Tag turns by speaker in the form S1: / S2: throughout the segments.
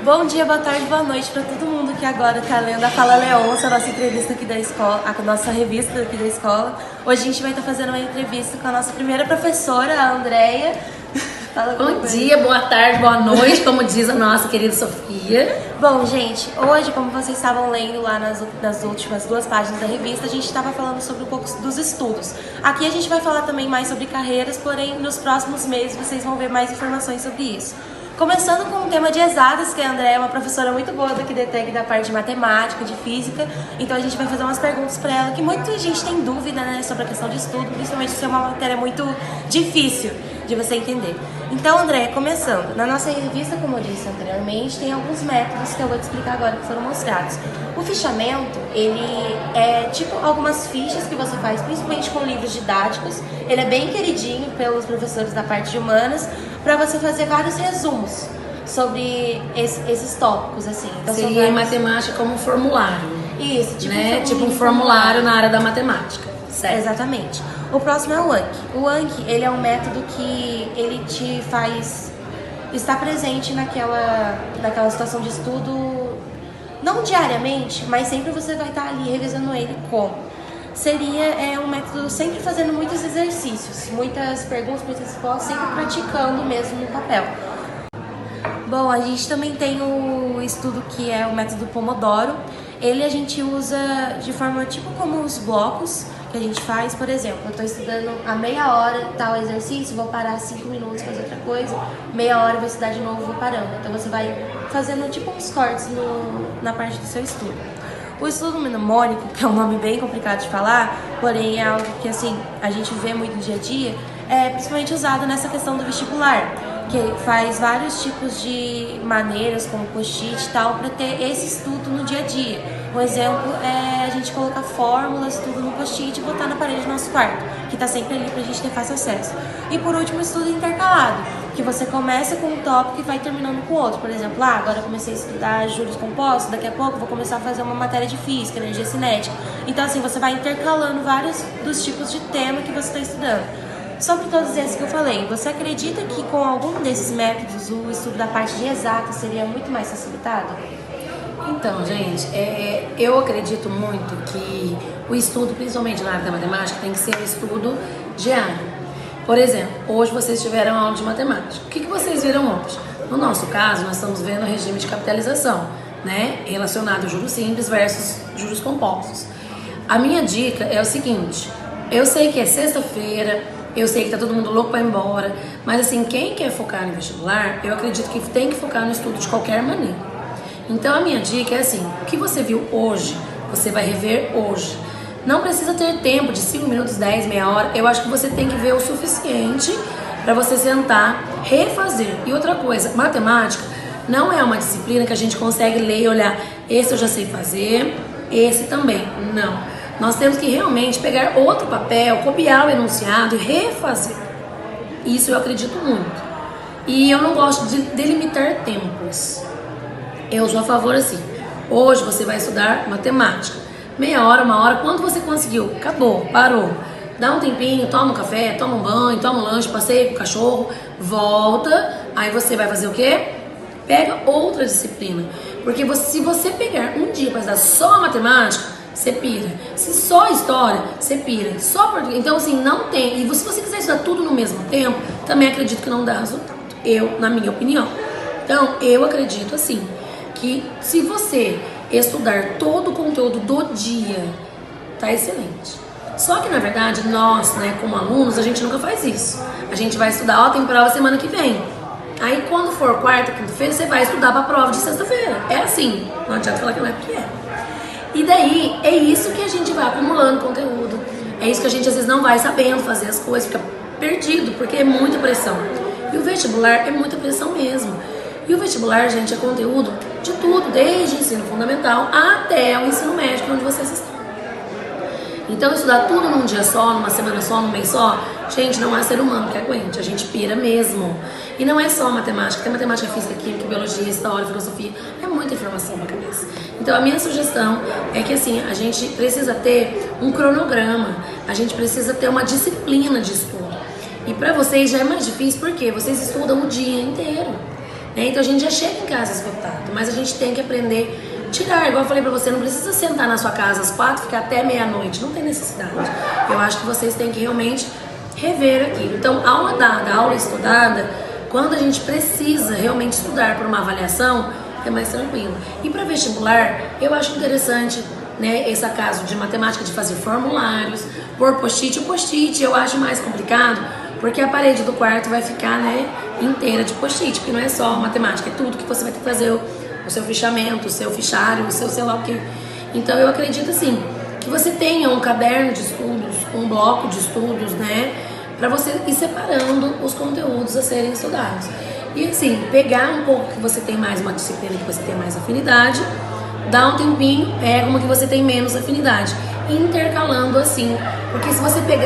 S1: Bom dia, boa tarde, boa noite para todo mundo que agora tá lendo a Fala Leonça, a nossa entrevista aqui da escola, a nossa revista aqui da escola. Hoje a gente vai estar fazendo uma entrevista com a nossa primeira professora, a Andréia.
S2: Bom dia, boa tarde, boa noite, como diz a nossa querida Sofia.
S1: Bom, gente, hoje, como vocês estavam lendo lá nas últimas 2 páginas da revista, a gente estava falando sobre um pouco dos estudos. Aqui a gente vai falar também mais sobre carreiras, porém nos próximos meses vocês vão ver mais informações sobre isso. Começando com o tema de exatas, que a Andréia é uma professora muito boa do QDTEC da parte de matemática, de física. Então a gente vai fazer umas perguntas para ela, que muita gente tem dúvida, né, sobre a questão de estudo, principalmente se é uma matéria muito difícil de você entender. Então, Andréia, começando. Na nossa revista, como eu disse anteriormente, tem alguns métodos que eu vou te explicar agora que foram mostrados. O fichamento, ele é tipo algumas fichas que você faz, principalmente com livros didáticos. Ele é bem queridinho pelos professores da parte de humanas, para você fazer vários resumos sobre esses tópicos, assim. Então,
S2: seria em matemática como um formulário.
S1: Isso,
S2: tipo um formulário na área da matemática.
S1: Certo. Exatamente. O próximo é o Anki. O Anki, ele é um método que ele te faz estar presente naquela situação de estudo, não diariamente, mas sempre você vai estar ali revisando ele como. Seria um método sempre fazendo muitos exercícios, muitas perguntas, muitas respostas, sempre praticando mesmo no papel. Bom, a gente também tem o estudo que é o método Pomodoro. Ele a gente usa de forma tipo como os blocos que a gente faz. Por exemplo, eu estou estudando a meia hora tal exercício, vou parar 5 minutos, fazer outra coisa, meia hora vou estudar de novo, vou parando. Então você vai fazendo tipo uns cortes na parte do seu estudo. O estudo mnemônico, que é um nome bem complicado de falar, porém é algo que assim a gente vê muito no dia a dia, é principalmente usado nessa questão do vestibular, que faz vários tipos de maneiras, como post-it e tal, para ter esse estudo no dia a dia. Um exemplo é a gente colocar fórmulas, tudo no post-it e botar na parede do nosso quarto, que está sempre ali para a gente ter fácil acesso. E por último, o estudo intercalado, que você começa com um tópico e vai terminando com outro. Por exemplo, agora eu comecei a estudar juros compostos, daqui a pouco eu vou começar a fazer uma matéria de física, energia cinética. Então assim, você vai intercalando vários dos tipos de tema que você está estudando. Sobre todos esses que eu falei, você acredita que com algum desses métodos o estudo da parte de exatas seria muito mais facilitado?
S2: Então, gente, eu acredito muito que o estudo, principalmente na área da matemática, tem que ser um estudo diário. Por exemplo, hoje vocês tiveram aula de matemática. O que vocês viram hoje? No nosso caso, nós estamos vendo o regime de capitalização, né? Relacionado a juros simples versus juros compostos. A minha dica é o seguinte: eu sei que é sexta-feira, eu sei que tá todo mundo louco para ir embora, mas assim, quem quer focar no vestibular, eu acredito que tem que focar no estudo de qualquer maneira. Então a minha dica é assim: o que você viu hoje, você vai rever hoje. Não precisa ter tempo de 5 minutos, 10, meia hora. Eu acho que você tem que ver o suficiente para você sentar, refazer. E outra coisa, matemática não é uma disciplina que a gente consegue ler e olhar, esse eu já sei fazer, esse também. Não. Nós temos que realmente pegar outro papel, copiar o enunciado e refazer. Isso eu acredito muito. E eu não gosto de delimitar tempos. Eu sou a favor assim: hoje você vai estudar matemática, meia hora, 1 hora, quanto você conseguiu? Acabou, parou. Dá um tempinho, toma um café, toma um banho, toma um lanche, passeia com o cachorro, volta, aí você vai fazer o quê? Pega outra disciplina. Porque se você pegar um dia para estudar só matemática, você pira. Se só história, você pira. Só português. Então assim, não tem. E se você quiser estudar tudo no mesmo tempo, também acredito que não dá resultado. Na minha opinião. Então, eu acredito assim, que se você estudar todo o conteúdo do dia, tá excelente. Só que na verdade nós, né, como alunos, a gente nunca faz isso. A gente vai estudar, tem prova semana que vem. Aí quando for quarta, quinta-feira, você vai estudar pra prova de sexta-feira. É assim, não adianta falar que não é porque é. E daí é isso que a gente vai acumulando conteúdo. É isso que a gente às vezes não vai sabendo fazer as coisas, fica perdido, porque é muita pressão. E o vestibular é muita pressão mesmo. E o vestibular, gente, é conteúdo de tudo, desde o ensino fundamental até o ensino médio, onde vocês estão. Então, estudar tudo num dia só, numa semana só, num mês só, gente, não há ser humano que aguente, a gente pira mesmo. E não é só matemática, tem matemática, física, química, biologia, história, filosofia, é muita informação pra cabeça. Então, a minha sugestão é que, assim, a gente precisa ter um cronograma, a gente precisa ter uma disciplina de estudo. E pra vocês já é mais difícil porque vocês estudam o dia inteiro. né? Então a gente já chega em casa esgotado, mas a gente tem que aprender a tirar. Igual eu falei pra você, não precisa sentar na sua casa às 4, ficar até meia-noite, não tem necessidade. Eu acho que vocês têm que realmente rever aquilo. Então, aula dada, aula estudada, quando a gente precisa realmente estudar para uma avaliação, é mais tranquilo. E para vestibular, eu acho interessante, né, esse caso de matemática, de fazer formulários, pôr post-it. O post-it eu acho mais complicado, porque a parede do quarto vai ficar, né, inteira de post-it, porque não é só matemática, é tudo que você vai ter que fazer, o seu fichamento, o seu fichário, o seu sei lá o quê. Então eu acredito assim, que você tenha um caderno de estudos, um bloco de estudos, né, para você ir separando os conteúdos a serem estudados. E assim, pegar um pouco que você tem mais uma disciplina que você tem mais afinidade, dá um tempinho, pega uma que você tem menos afinidade, intercalando assim, porque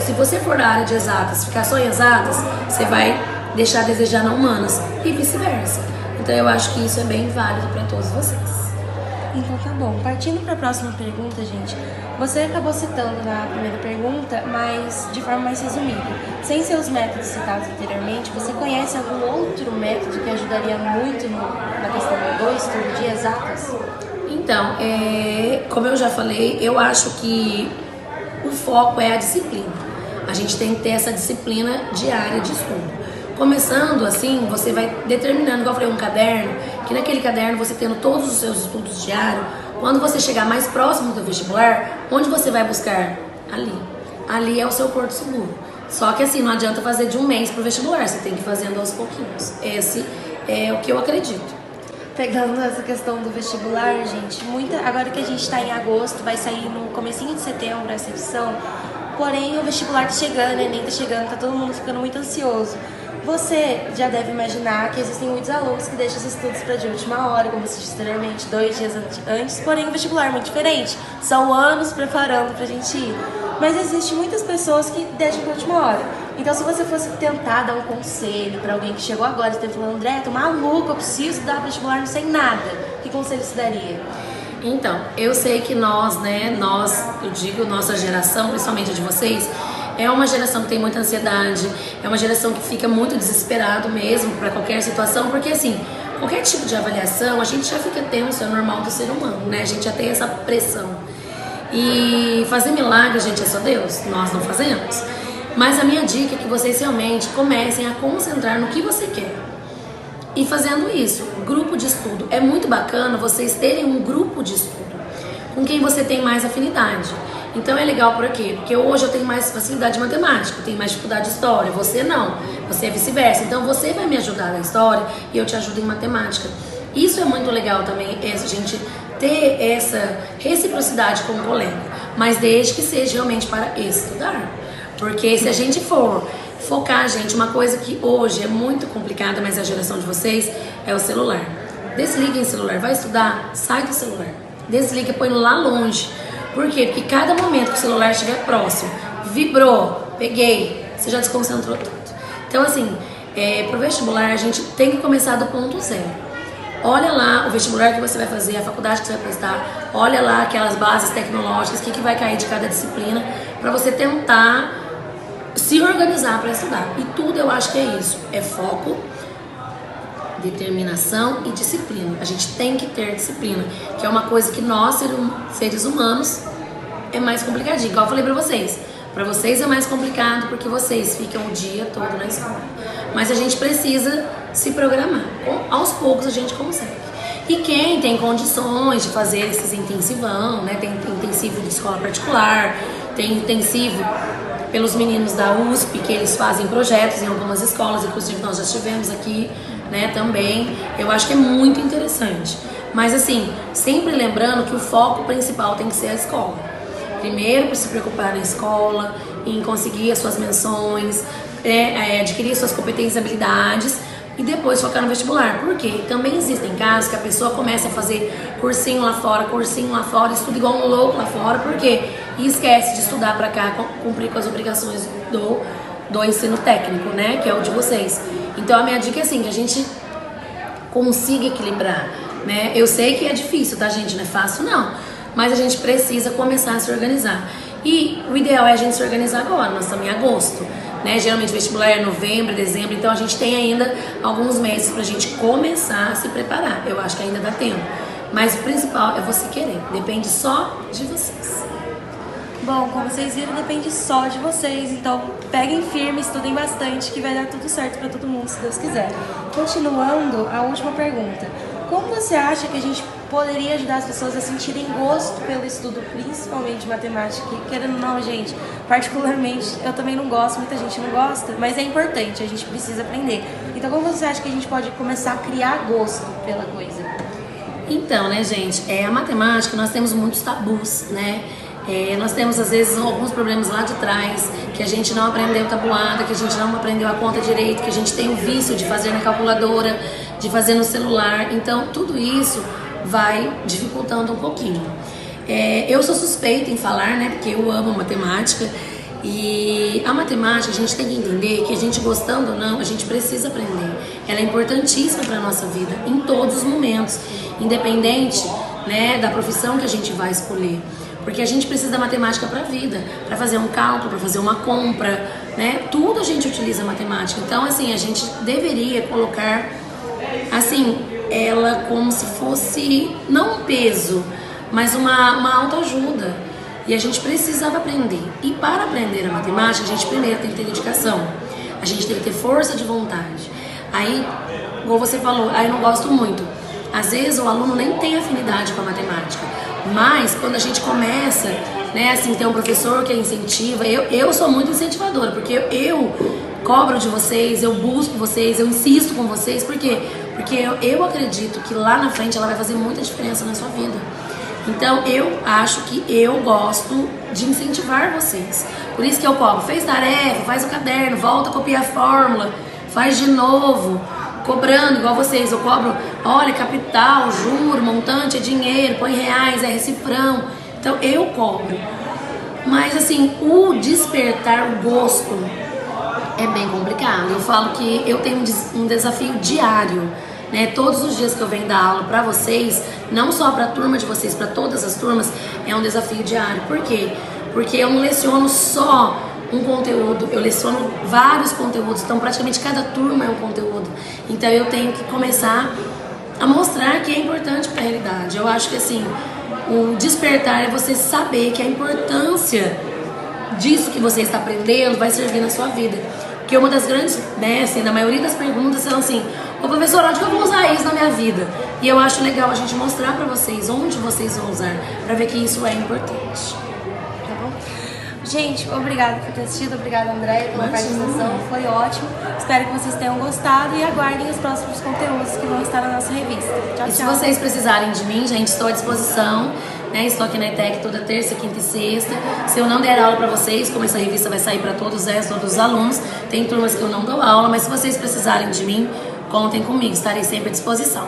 S2: se você for da área de exatas, ficar só em exatas, você vai deixar a desejar na humanas e vice-versa. Então eu acho que isso é bem válido para todos vocês.
S1: Então tá bom. Partindo para a próxima pergunta, gente. Você acabou citando na primeira pergunta, mas de forma mais resumida. Sem ser os métodos citados anteriormente, você conhece algum outro método que ajudaria muito na questão do estudo de exatas?
S2: Então, como eu já falei, eu acho que o foco é a disciplina. A gente tem que ter essa disciplina diária de estudo. Começando assim, você vai determinando, igual eu falei, um caderno, que naquele caderno você tendo todos os seus estudos diários, quando você chegar mais próximo do vestibular, onde você vai buscar? Ali. Ali é o seu porto seguro. Só que assim, não adianta fazer de um mês pro vestibular, você tem que ir fazendo aos pouquinhos. Esse é o que eu acredito.
S1: Pegando essa questão do vestibular, gente, agora que a gente está em agosto, vai sair no comecinho de setembro essa edição, porém o vestibular tá chegando, o Enem tá chegando, tá todo mundo ficando muito ansioso. Você já deve imaginar que existem muitos alunos que deixam os estudos para de última hora, como você disse anteriormente, 2 dias antes, porém o vestibular é muito diferente. São anos preparando pra gente ir. Mas existem muitas pessoas que deixam para última hora. Então, se você fosse tentar dar um conselho para alguém que chegou agora e está falando, André, tô maluco, eu preciso estudar vestibular, não sei nada, que conselho você daria?
S2: Então, eu sei que nós, eu digo nossa geração, principalmente a de vocês, é uma geração que tem muita ansiedade, é uma geração que fica muito desesperado mesmo para qualquer situação, porque assim, qualquer tipo de avaliação, a gente já fica tenso, é normal do ser humano, né? A gente já tem essa pressão. E fazer milagre, gente, é só Deus, nós não fazemos. Mas a minha dica é que vocês realmente comecem a concentrar no que você quer. E fazendo isso, grupo de estudo, é muito bacana vocês terem um grupo de estudo com quem você tem mais afinidade. Então é legal por quê? Porque hoje eu tenho mais facilidade de matemática, eu tenho mais dificuldade de história, você não, você é vice-versa. Então você vai me ajudar na história e eu te ajudo em matemática. Isso é muito legal também, a gente ter essa reciprocidade com o colega, mas desde que seja realmente para estudar. Porque se a gente for focar, gente, uma coisa que hoje é muito complicada, mas a geração de vocês é o celular. Desliguem o celular, vai estudar, sai do celular. Desliga, põe lá longe. Por quê? Porque cada momento que o celular estiver próximo, vibrou, peguei, você já desconcentrou tudo. Então assim, pro vestibular a gente tem que começar do ponto zero. Olha lá o vestibular que você vai fazer, a faculdade que você vai prestar, olha lá aquelas bases tecnológicas, o que vai cair de cada disciplina, para você tentar se organizar para estudar. E tudo eu acho que é isso, é foco, determinação e disciplina. A gente tem que ter disciplina, que é uma coisa que nós, seres humanos, é mais complicadinho. Igual eu falei pra vocês é mais complicado porque vocês ficam o dia todo na escola. Mas a gente precisa se programar. Aos poucos a gente consegue. E quem tem condições de fazer esses intensivão, né? Tem intensivo de escola particular, tem intensivo pelos meninos da USP, que eles fazem projetos em algumas escolas, inclusive nós já estivemos aqui, né, também. Eu acho que é muito interessante. Mas assim, sempre lembrando que o foco principal tem que ser a escola. Primeiro, para se preocupar na escola, em conseguir as suas menções, adquirir suas competências e habilidades, e depois focar no vestibular. Por quê? Também existem casos que a pessoa começa a fazer cursinho lá fora, estuda igual um louco lá fora, por quê? E esquece de estudar para cá, cumprir com as obrigações do ensino técnico, né? Que é o de vocês. Então a minha dica é assim, que a gente consiga equilibrar, né? Eu sei que é difícil, tá, gente? Não é fácil, não. Mas a gente precisa começar a se organizar. E o ideal é a gente se organizar agora, nós estamos em agosto. né? Geralmente vestibular é novembro, dezembro, então a gente tem ainda alguns meses pra gente começar a se preparar. Eu acho que ainda dá tempo. Mas o principal é você querer, depende só de vocês.
S1: Bom, como vocês viram, depende só de vocês, então peguem firme, estudem bastante, que vai dar tudo certo pra todo mundo, se Deus quiser. Continuando, a última pergunta. Como você acha que a gente poderia ajudar as pessoas a sentirem gosto pelo estudo, principalmente matemática? E, querendo ou não, gente, particularmente, eu também não gosto, muita gente não gosta, mas é importante, a gente precisa aprender. Então, como você acha que a gente pode começar a criar gosto pela coisa?
S2: Então, né, gente, a matemática, nós temos muitos tabus, né? Nós temos, às vezes, alguns problemas lá de trás, que a gente não aprendeu tabuada, que a gente não aprendeu a conta direito, que a gente tem o vício de fazer na calculadora, de fazer no celular. Então, tudo isso vai dificultando um pouquinho. Eu sou suspeita em falar, né, porque eu amo matemática. E a matemática, a gente tem que entender que a gente gostando ou não, a gente precisa aprender. Ela é importantíssima para a nossa vida, em todos os momentos, independente, né, da profissão que a gente vai escolher. Porque a gente precisa da matemática para a vida, para fazer um cálculo, para fazer uma compra, né? Tudo a gente utiliza a matemática. Então, assim, a gente deveria colocar, assim, ela como se fosse, não um peso, mas uma autoajuda. E a gente precisava aprender. E para aprender a matemática, a gente primeiro tem que ter dedicação. A gente tem que ter força de vontade. Aí, como você falou, aí eu não gosto muito. Às vezes o aluno nem tem afinidade com a matemática. Mas quando a gente começa, né, assim, tem um professor que incentiva, eu sou muito incentivadora, porque eu cobro de vocês, eu busco vocês, eu insisto com vocês, por quê? Porque eu acredito que lá na frente ela vai fazer muita diferença na sua vida. Então eu acho que eu gosto de incentivar vocês. Por isso que eu cobro, fez tarefa, faz o caderno, volta a copiar a fórmula, faz de novo. Cobrando, igual vocês, eu cobro, olha, capital, juro, montante, é dinheiro, põe reais, é recifrão. Então eu cobro. Mas assim, o despertar o gosto é bem complicado. Eu falo que eu tenho um desafio diário, né? Todos os dias que eu venho dar aula pra vocês, não só pra turma de vocês, pra todas as turmas, é um desafio diário. Por quê? Porque eu não leciono só um conteúdo, eu leciono vários conteúdos, então praticamente cada turma é um conteúdo. Então eu tenho que começar a mostrar que é importante para a realidade. Eu acho que assim, o despertar é você saber que a importância disso que você está aprendendo vai servir na sua vida. Porque uma das grandes, né, assim, na maioria das perguntas são assim, ô professor, onde que eu vou usar isso na minha vida? E eu acho legal a gente mostrar para vocês onde vocês vão usar, para ver que isso é importante.
S1: Gente, obrigada por ter assistido, obrigada Andréia pela participação, foi ótimo. Espero que vocês tenham gostado e aguardem os próximos conteúdos que vão estar na nossa revista. Tchau,
S2: e se
S1: tchau.
S2: vocês precisarem de mim, gente, estou à disposição, né? Estou aqui na ETEC toda terça, quinta e sexta. Se eu não der aula para vocês, como essa revista vai sair para todos os alunos, tem turmas que eu não dou aula, mas se vocês precisarem de mim, contem comigo, estarei sempre à disposição.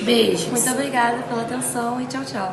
S2: Beijos.
S1: Muito obrigada pela atenção e tchau, tchau.